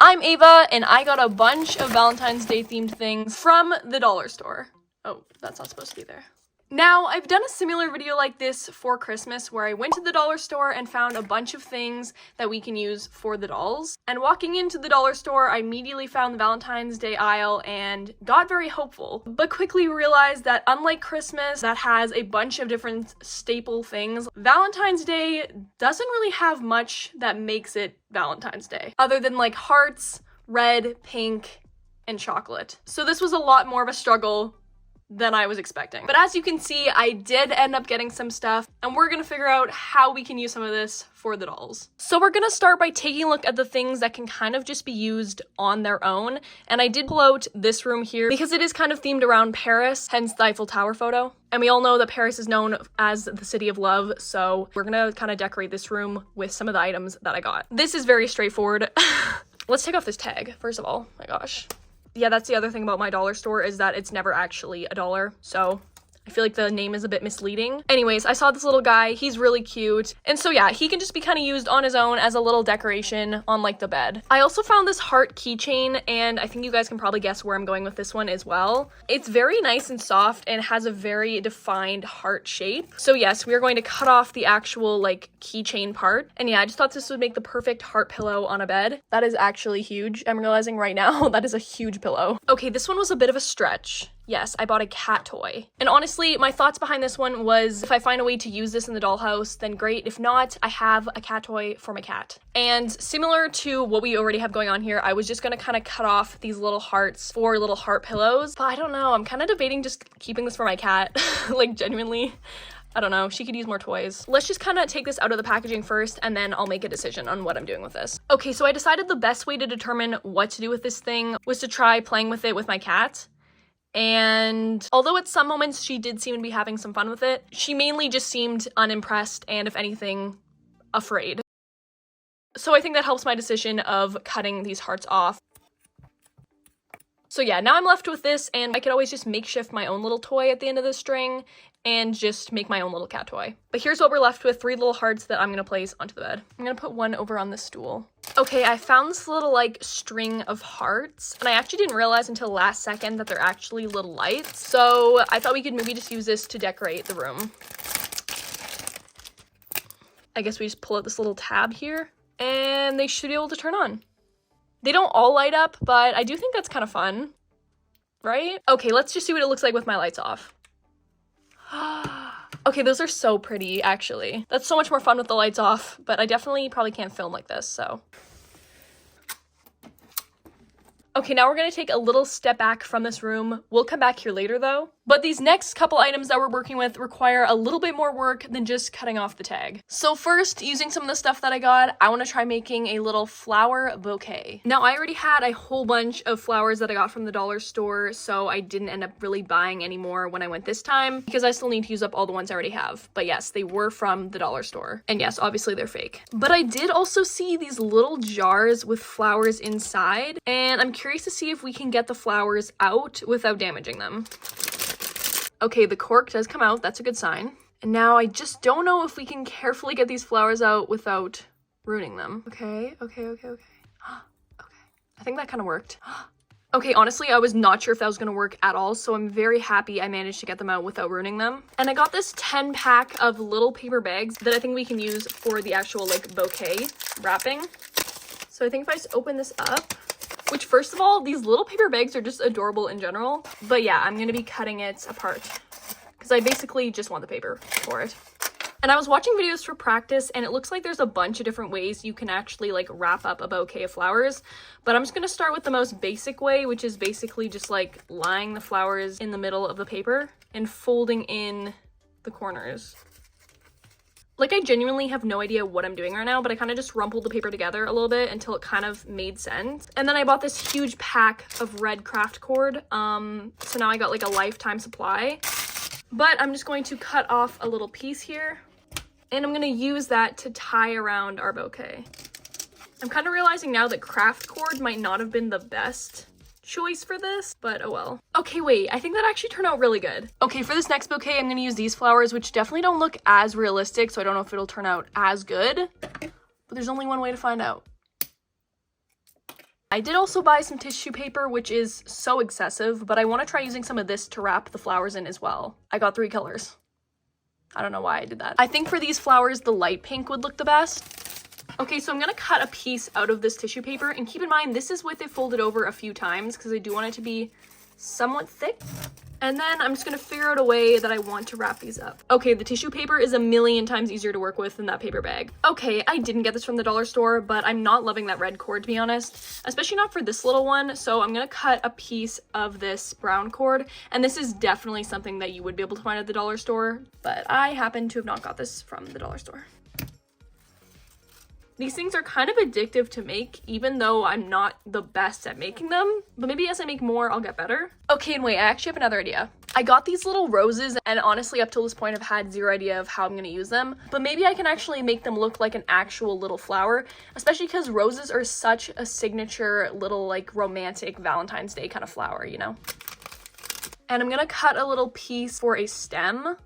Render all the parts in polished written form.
I'm Ava, and I got a bunch of Valentine's Day themed things from the dollar store. Oh, that's not supposed to be there. Now, I've done a similar video like this for Christmas where I went to the dollar store and found a bunch of things that we can use for the dolls. And walking into the dollar store, I immediately found the Valentine's Day aisle and got very hopeful, but quickly realized that unlike Christmas, that has a bunch of different staple things, Valentine's Day doesn't really have much that makes it Valentine's Day, other than like hearts, red, pink, and chocolate. So this was a lot more of a struggle than I was expecting. But as you can see, I did end up getting some stuff, and we're gonna figure out how we can use some of this for the dolls. So we're gonna start by taking a look at the things that can kind of just be used on their own. And I did pull out this room here because it is kind of themed around Paris, hence the Eiffel Tower photo. And we all know that Paris is known as the city of love, so we're gonna kind of decorate this room with some of the items that I got. This is very straightforward. Let's take off this tag, first of all. My gosh. Yeah, that's the other thing about my dollar store is that it's never actually $1, so I feel like the name is a bit misleading. Anyways, I saw this little guy, he's really cute, and so yeah, he can just be kind of used on his own as a little decoration on like the bed. I also found this heart keychain, and I think you guys can probably guess where I'm going with this one as well. It's very nice and soft and has a very defined heart shape. So yes, we are going to cut off the actual like keychain part, and yeah, I just thought this would make the perfect heart pillow on a bed. That is actually huge. I'm realizing right now that is a huge pillow. Okay, this one was a bit of a stretch. Yes, I bought a cat toy. And honestly, my thoughts behind this one was if I find a way to use this in the dollhouse, then great. If not, I have a cat toy for my cat. And similar to what we already have going on here, I was just gonna kind of cut off these little hearts for little heart pillows. But I don't know, I'm kind of debating just keeping this for my cat. Like genuinely. I don't know, she could use more toys. Let's just kind of take this out of the packaging first, and then I'll make a decision on what I'm doing with this. Okay, so I decided the best way to determine what to do with this thing was to try playing with it with my cat. And although at some moments she did seem to be having some fun with it, she mainly just seemed unimpressed and, if anything, afraid. So I think that helps my decision of cutting these hearts off. So yeah, now I'm left with this, and I could always just makeshift my own little toy at the end of the string and just make my own little cat toy. But here's what we're left with, 3 little hearts that I'm gonna place onto the bed. I'm gonna put one over on this stool. Okay, I found this little like string of hearts, and I actually didn't realize until last second that they're actually little lights. So I thought we could maybe just use this to decorate the room. I guess we just pull out this little tab here, and they should be able to turn on. They don't all light up, but I do think that's kind of fun, right? Okay, let's just see what it looks like with my lights off. Okay, those are so pretty, actually. That's so much more fun with the lights off, but I definitely probably can't film like this, so. Okay, now we're gonna take a little step back from this room. We'll come back here later though. But these next couple items that we're working with require a little bit more work than just cutting off the tag. So first, using some of the stuff that I got, I wanna try making a little flower bouquet. Now I already had a whole bunch of flowers that I got from the dollar store, so I didn't end up really buying any more when I went this time because I still need to use up all the ones I already have. But yes, they were from the dollar store. And yes, obviously they're fake. But I did also see these little jars with flowers inside, and I'm curious to see if we can get the flowers out without damaging them. Okay, the cork does come out, that's a good sign. And now I just don't know if we can carefully get these flowers out without ruining them. Okay. Okay. I think that kind of worked. Okay, honestly, I was not sure if that was gonna work at all, so I'm very happy I managed to get them out without ruining them. And I got this 10 pack of little paper bags that I think we can use for the actual like bouquet wrapping. So I think if I just open this up, which first of all, these little paper bags are just adorable in general. But yeah, I'm gonna be cutting it apart because I basically just want the paper for it. And I was watching videos for practice, and it looks like there's a bunch of different ways you can actually like wrap up a bouquet of flowers. But I'm just gonna start with the most basic way, which is basically just like lying the flowers in the middle of the paper and folding in the corners. Like, I genuinely have no idea what I'm doing right now, but I kind of just rumpled the paper together a little bit until it kind of made sense. And then I bought this huge pack of red craft cord. So now I got like a lifetime supply. But I'm just going to cut off a little piece here, and I'm gonna use that to tie around our bouquet. I'm kind of realizing now that craft cord might not have been the best choice for this, but oh well. Okay, wait, I think that actually turned out really good. Okay, for this next bouquet, I'm gonna use these flowers, which definitely don't look as realistic, so I don't know if it'll turn out as good, but there's only one way to find out. I did also buy some tissue paper, which is so excessive, but I want to try using some of this to wrap the flowers in as well. I got 3 colors. I don't know why I did that. I think for these flowers, the light pink would look the best. Okay, so I'm gonna cut a piece out of this tissue paper, and keep in mind, this is with it folded over a few times because I do want it to be somewhat thick. And then I'm just gonna figure out a way that I want to wrap these up. Okay, the tissue paper is a million times easier to work with than that paper bag. Okay, I didn't get this from the dollar store, but I'm not loving that red cord, to be honest, especially not for this little one. So I'm gonna cut a piece of this brown cord, and this is definitely something that you would be able to find at the dollar store, but I happen to have not got this from the dollar store. These things are kind of addictive to make, even though I'm not the best at making them. But maybe as I make more, I'll get better. Okay, and wait, I actually have another idea. I got these little roses, and honestly, up till this point, I've had zero idea of how I'm gonna use them. But maybe I can actually make them look like an actual little flower, especially because roses are such a signature little, like, romantic Valentine's Day kind of flower, you know? And I'm gonna cut a little piece for a stem.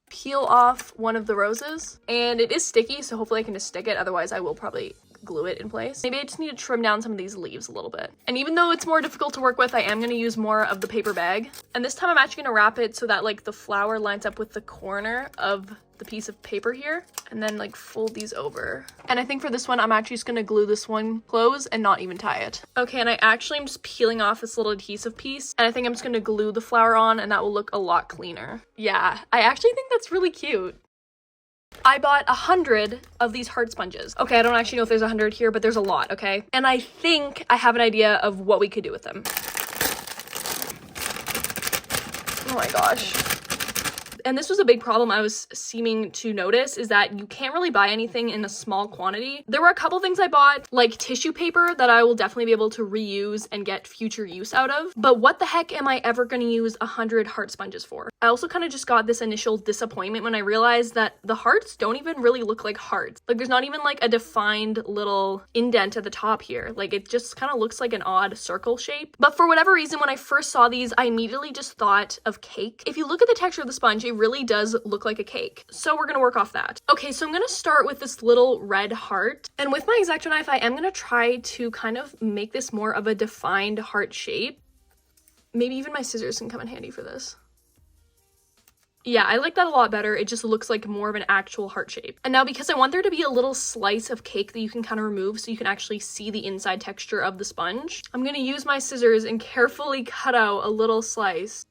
Peel off one of the roses, and it is sticky, so hopefully I can just stick it, otherwise I will probably glue it in place. Maybe I just need to trim down some of these leaves a little bit. And even though it's more difficult to work with, I am going to use more of the paper bag, and this time I'm actually going to wrap it so that like the flower lines up with the corner of the piece of paper here, and then like fold these over. And I think for this one, I'm actually just gonna glue this one closed and not even tie it. Okay, and I actually am just peeling off this little adhesive piece, and I think I'm just gonna glue the flower on, and that will look a lot cleaner. Yeah, I actually think that's really cute. I bought 100 of these heart sponges. Okay, I don't actually know if there's 100 here, but there's a lot, okay? And I think I have an idea of what we could do with them. Oh my gosh. And this was a big problem I was seeming to notice, is that you can't really buy anything in a small quantity. There were a couple things I bought, like tissue paper, that I will definitely be able to reuse and get future use out of. But what the heck am I ever going to use 100 heart sponges for? I also kind of just got this initial disappointment when I realized that the hearts don't even really look like hearts. Like there's not even like a defined little indent at the top here. Like it just kind of looks like an odd circle shape. But for whatever reason, when I first saw these, I immediately just thought of cake. If you look at the texture of the sponge, it really does look like a cake. So we're gonna work off that. Okay, so I'm gonna start with this little red heart. And with my X-Acto knife, I am gonna try to kind of make this more of a defined heart shape. Maybe even my scissors can come in handy for this. Yeah, I like that a lot better. It just looks like more of an actual heart shape. And now because I want there to be a little slice of cake that you can kind of remove so you can actually see the inside texture of the sponge, I'm gonna use my scissors and carefully cut out a little slice.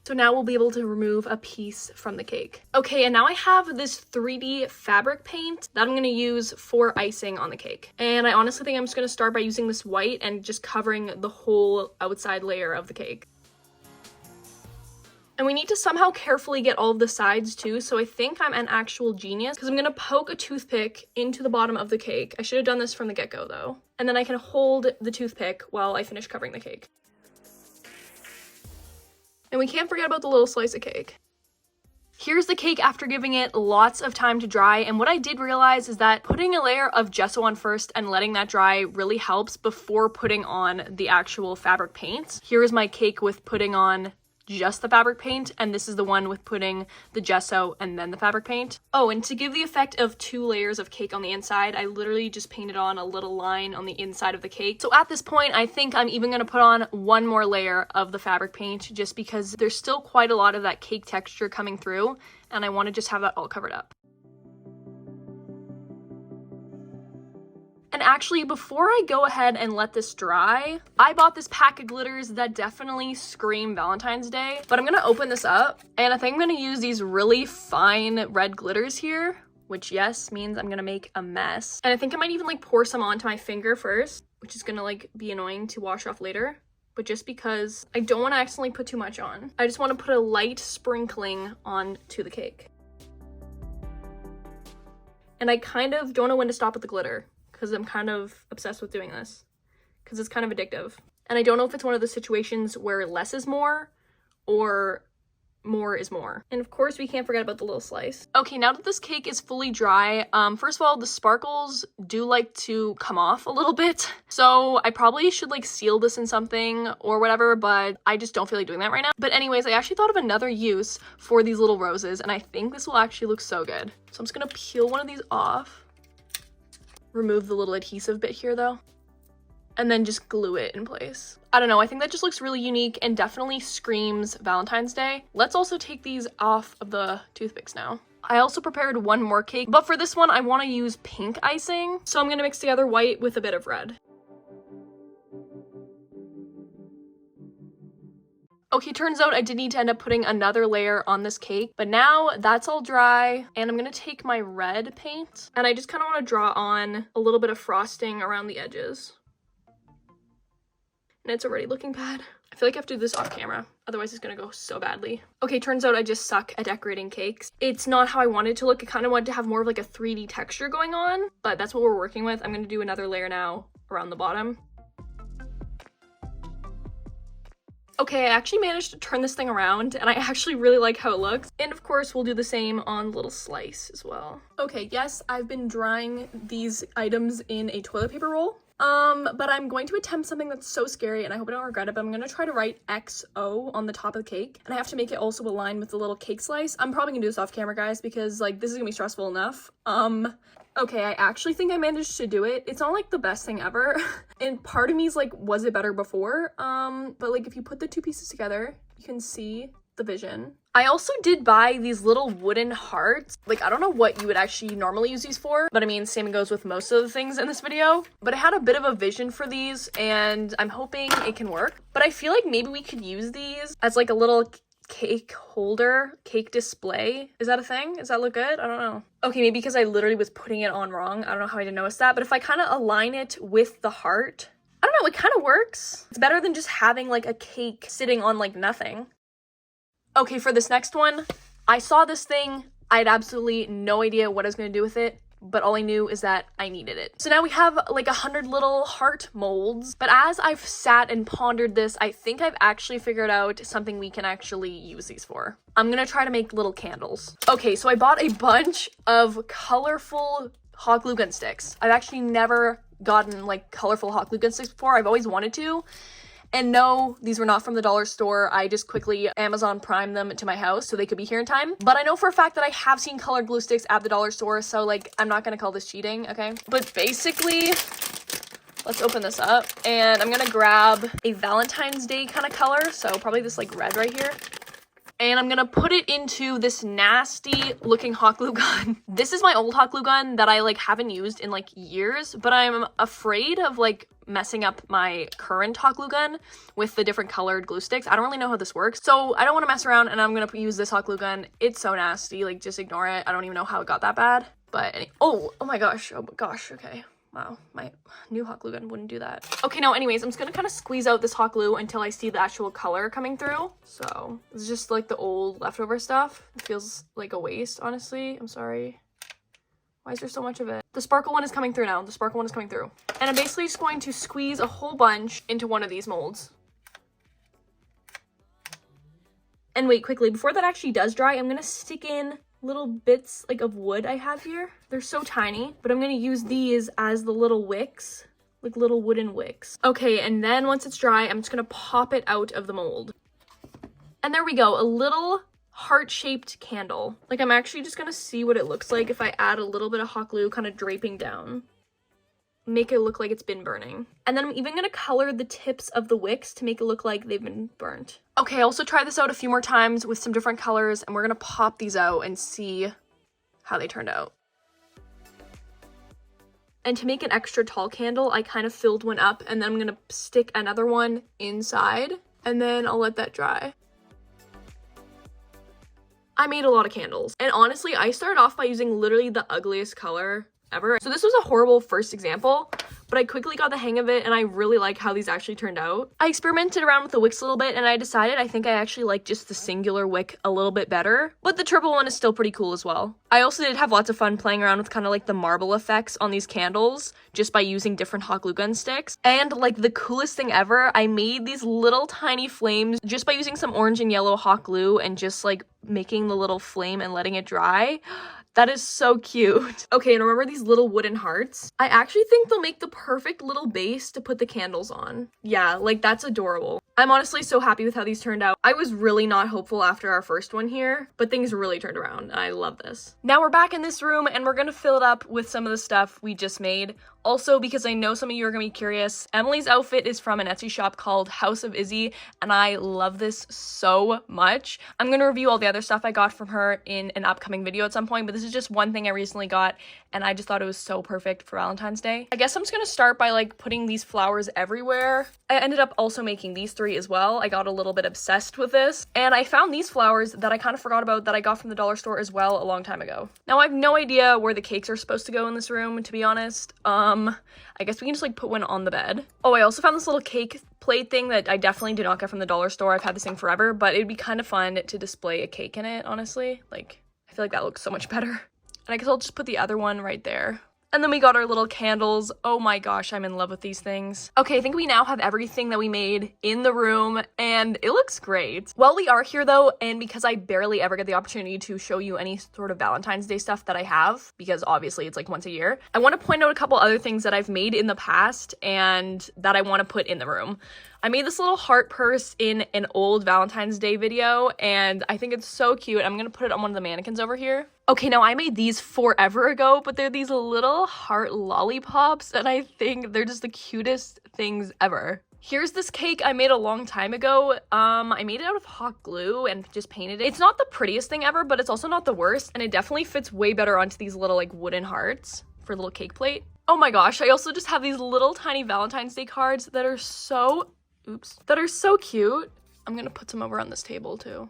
So now we'll be able to remove a piece from the cake. Okay, and now I have this 3D fabric paint that I'm gonna use for icing on the cake. And I honestly think I'm just gonna start by using this white and just covering the whole outside layer of the cake. And we need to somehow carefully get all of the sides too, so I think I'm an actual genius because I'm gonna poke a toothpick into the bottom of the cake. I should have done this from the get-go though. And then I can hold the toothpick while I finish covering the cake. And we can't forget about the little slice of cake. Here's the cake after giving it lots of time to dry, and what I did realize is that putting a layer of gesso on first and letting that dry really helps before putting on the actual fabric paint. Here is my cake with putting on just the fabric paint, and this is the one with putting the gesso and then the fabric paint. Oh, and to give the effect of 2 layers of cake on the inside, I literally just painted on a little line on the inside of the cake. So at this point, I think I'm even gonna put on 1 more layer of the fabric paint just because there's still quite a lot of that cake texture coming through, and I want to just have that all covered up. And actually, before I go ahead and let this dry, I bought this pack of glitters that definitely scream Valentine's Day. But I'm gonna open this up, and I think I'm gonna use these really fine red glitters here, which yes, means I'm gonna make a mess. And I think I might even like pour some onto my finger first, which is gonna like be annoying to wash off later. But just because I don't wanna accidentally put too much on. I just wanna put a light sprinkling onto the cake. And I kind of don't know when to stop with the glitter, because I'm kind of obsessed with doing this because it's kind of addictive. And I don't know if it's one of the situations where less is more or more is more. And of course, we can't forget about the little slice. Okay, now that this cake is fully dry, first of all, the sparkles do like to come off a little bit. So I probably should like seal this in something or whatever, but I just don't feel like doing that right now. But anyways, I actually thought of another use for these little roses, and I think this will actually look so good. So I'm just gonna peel one of these off. remove the little adhesive bit here though, and then just glue it in place. I don't know, I think that just looks really unique and definitely screams Valentine's Day. Let's also take these off of the toothpicks now. I also prepared one more cake, but for this one I want to use pink icing. So I'm gonna mix together white with a bit of red. Okay, turns out I did need to end up putting another layer on this cake, but now that's all dry, and I'm gonna take my red paint, and I just kind of want to draw on a little bit of frosting around the edges. And it's already looking bad. I feel like I have to do this off camera, otherwise it's gonna go so badly. Okay, turns out I just suck at decorating cakes. It's not how I wanted it to look. I kind of wanted to have more of like a 3D texture going on, but that's what we're working with. I'm gonna do another layer now around the bottom. Okay, I actually managed to turn this thing around, and I actually really like how it looks. And of course, we'll do the same on the little slice as well. Okay, yes, I've been drying these items in a toilet paper roll. But I'm going to attempt something that's so scary, and I hope I don't regret it, but I'm gonna try to write XO on the top of the cake, and I have to make it also align with the little cake slice. I'm probably gonna do this off camera, guys, because like this is gonna be stressful enough. Okay, I actually think I managed to do it. It's not like the best thing ever. And part of me is like, was it better before? But like if you put the two pieces together, you can see the vision. I also did buy these little wooden hearts. Like, I don't know what you would actually normally use these for, but I mean, same goes with most of the things in this video. But I had a bit of a vision for these, and I'm hoping it can work. But I feel like maybe we could use these as like a little cake holder, cake display. Is that a thing? Does that look good? I don't know. Okay, maybe because I literally was putting it on wrong. I don't know how I didn't notice that, but if I kind of align it with the heart, I don't know, it kind of works. It's better than just having like a cake sitting on like nothing. Okay, for this next one, I saw this thing. I had absolutely no idea what I was going to do with it, but all I knew is that I needed it. So now we have like 100 little heart molds, but as I've sat and pondered this, I think I've actually figured out something we can actually use these for. I'm gonna try to make little candles. Okay, so I bought a bunch of colorful hot glue gun sticks. I've actually never gotten like colorful hot glue gun sticks before. I've always wanted to. And no, these were not from the dollar store. I just quickly Amazon Primed them to my house so they could be here in time. But I know for a fact that I have seen colored glue sticks at the dollar store, so like, I'm not gonna call this cheating, okay? But basically, let's open this up. And I'm gonna grab a Valentine's Day kind of color, so probably this like red right here. And I'm gonna put it into this nasty looking hot glue gun. This is my old hot glue gun that I like haven't used in like years, but I'm afraid of like messing up my current hot glue gun with the different colored glue sticks. I don't really know how this works, so I don't want to mess around, and I'm gonna use this hot glue gun. It's so nasty, like just ignore it. I don't even know how it got that bad, but oh my gosh, okay. Wow, my new hot glue gun wouldn't do that. Okay, no, anyways, I'm just gonna kind of squeeze out this hot glue until I see the actual color coming through. So it's just like the old leftover stuff. It feels like a waste, honestly. I'm sorry. Why is there so much of it? The sparkle one is coming through now. The sparkle one is coming through. And I'm basically just going to squeeze a whole bunch into one of these molds. And wait, quickly, before that actually does dry, I'm gonna stick in little bits like of wood I have here. They're so tiny, but I'm gonna use these as the little wicks, like little wooden wicks. Okay, and then once it's dry, I'm just gonna pop it out of the mold. And there we go, a little heart-shaped candle. Like, I'm actually just gonna see what it looks like if I add a little bit of hot glue kind of draping down. Make it look like it's been burning. And then I'm even gonna color the tips of the wicks to make it look like they've been burnt. Okay, I also tried this out a few more times with some different colors, and we're gonna pop these out and see how they turned out. And to make an extra tall candle, I kind of filled one up, and then I'm gonna stick another one inside, and then I'll let that dry. I made a lot of candles, and honestly, I started off by using literally the ugliest color ever. So this was a horrible first example, but I quickly got the hang of it, and I really like how these actually turned out. I experimented around with the wicks a little bit, and I decided I think I actually like just the singular wick a little bit better, but the triple one is still pretty cool as well. I also did have lots of fun playing around with kind of like the marble effects on these candles just by using different hot glue gun sticks. And like the coolest thing ever, I made these little tiny flames just by using some orange and yellow hot glue and just like making the little flame and letting it dry. That is so cute. Okay, and remember these little wooden hearts? I actually think they'll make the perfect little base to put the candles on. Yeah, like that's adorable. I'm honestly so happy with how these turned out. I was really not hopeful after our first one here, but things really turned around, and I love this. Now we're back in this room, and we're gonna fill it up with some of the stuff we just made. Also, because I know some of you are gonna be curious, Emily's outfit is from an Etsy shop called House of Izzy, and I love this so much. I'm gonna review all the other stuff I got from her in an upcoming video at some point, but this is just one thing I recently got, and I just thought it was so perfect for Valentine's Day. I guess I'm just gonna start by like putting these flowers everywhere. I ended up also making these 3 as well. I got a little bit obsessed with this, and I found these flowers that I kind of forgot about that I got from the dollar store as well a long time ago. Now I have no idea where the cakes are supposed to go in this room, to be honest. I guess we can just like put one on the bed. Oh, I also found this little cake plate thing that I definitely did not get from the dollar store. I've had this thing forever, but it'd be kind of fun to display a cake in it, honestly. Like, I feel like that looks so much better. And I guess I'll just put the other one right there. And then we got our little candles. Oh my gosh, I'm in love with these things. Okay, I think we now have everything that we made in the room, and it looks great. While we are here though, and because I barely ever get the opportunity to show you any sort of Valentine's Day stuff that I have, because obviously it's like once a year, I want to point out a couple other things that I've made in the past and that I want to put in the room. I made this little heart purse in an old Valentine's Day video, and I think it's so cute. I'm gonna put it on one of the mannequins over here. Okay, now I made these forever ago, but they're these little heart lollipops, and I think they're just the cutest things ever. Here's this cake I made a long time ago. I made it out of hot glue and just painted it. It's not the prettiest thing ever, but it's also not the worst, and it definitely fits way better onto these little like wooden hearts for a little cake plate. Oh my gosh, I also just have these little tiny Valentine's Day cards that are so cute. I'm gonna put some over on this table too.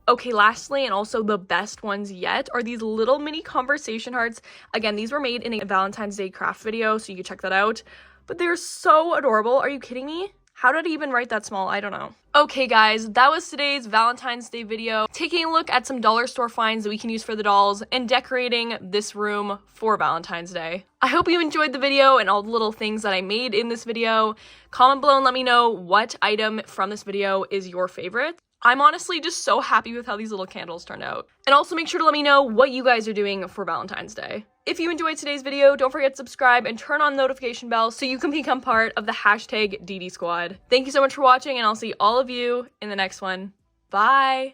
Okay, lastly, and also the best ones yet, are these little mini conversation hearts. Again, these were made in a Valentine's Day craft video, so you can check that out. But they're so adorable. Are you kidding me? How did I even write that small? I don't know. Okay guys, that was today's Valentine's Day video, taking a look at some dollar store finds that we can use for the dolls and decorating this room for Valentine's Day. I hope you enjoyed the video and all the little things that I made in this video. Comment below and let me know what item from this video is your favorite. I'm honestly just so happy with how these little candles turned out. And also make sure to let me know what you guys are doing for Valentine's Day. If you enjoyed today's video, don't forget to subscribe and turn on the notification bell so you can become part of the #DD Squad. Thank you so much for watching, and I'll see all of you in the next one. Bye!